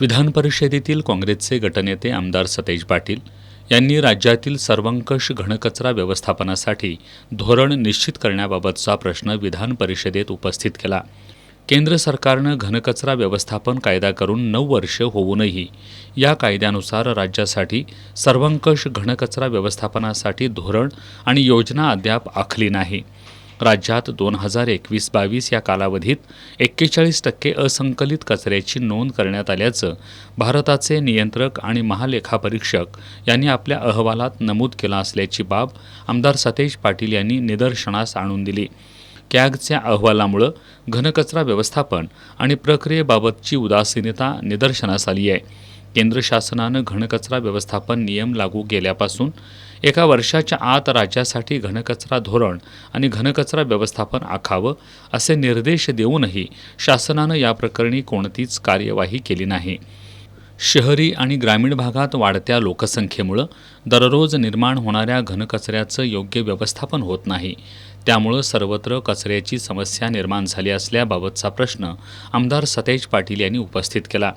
विधान परिषदेतील काँग्रेसचे गटनेते आमदार सतेज पाटील यांनी राज्यातील सर्वंकष घनकचरा व्यवस्थापनासाठी धोरण निश्चित करण्याबाबतचा प्रश्न विधान परिषदेत उपस्थित केला। केंद्र सरकारनं घनकचरा व्यवस्थापन कायदा करून 9 वर्ष होऊनही या कायद्यानुसार राज्यासाठी सर्वंकष घनकचरा व्यवस्थापनासाठी धोरण आणि योजना अद्याप आखली नाही। राज्यात 2021-22 या कालावधीत 41% असंकलित कचऱ्याची नोंद करण्यात आल्याचं भारताचे नियंत्रक आणि महालेखापरीक्षक यांनी आपल्या अहवालात नमूद केलं असल्याची बाब आमदार सतेज पाटील यांनी निदर्शनास आणून दिली। कॅगच्या अहवालामुळे घनकचरा व्यवस्थापन आणि प्रक्रियेबाबतची उदासीनता निदर्शनास आली आहे। केंद्र शासनानं घनकचरा व्यवस्थापन नियम लागू केल्यापासून 1 वर्षाच्या आत राज्यासाठी घनकचरा धोरण आणि घनकचरा व्यवस्थापन आखावं असे निर्देश देऊनही शासनानं या प्रकरणी कोणतीच कार्यवाही केली नाही। शहरी आणि ग्रामीण भागात वाढत्या लोकसंख्येमुळे दररोज निर्माण होणाऱ्या घनकचऱ्याचं योग्य व्यवस्थापन होत नाही। त्यामुळे सर्वत्र कचऱ्याची समस्या निर्माण झाली असल्याबाबतचा प्रश्न आमदार सतेज पाटील यांनी उपस्थित केला।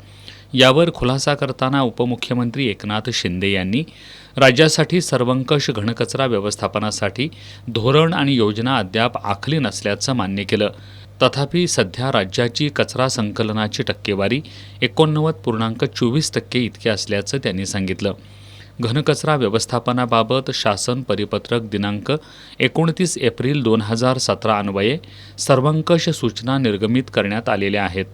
यावर खुलासा करताना उपमुख्यमंत्री एकनाथ शिंदे यांनी राज्यासाठी सर्वंकष घनकचरा व्यवस्थापनासाठी धोरण आणि योजना अद्याप आखली नसल्याचं मान्य केलं। तथापि सध्या राज्याची कचरा संकलनाची टक्केवारी 89.24% इतकी असल्याचं त्यांनी सांगितलं। घनकचरा व्यवस्थापनाबाबत शासन परिपत्रक दिनांक 29 एप्रिल 2017 अन्वये सर्वंकष सूचना निर्गमित करण्यात आलेल्या आहेत।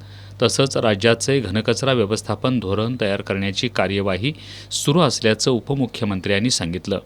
तसंच राज्याचे घनकचरा व्यवस्थापन धोरण तयार करण्याची कार्यवाही सुरू असल्याचं उपमुख्यमंत्र्यांनी सांगितलं।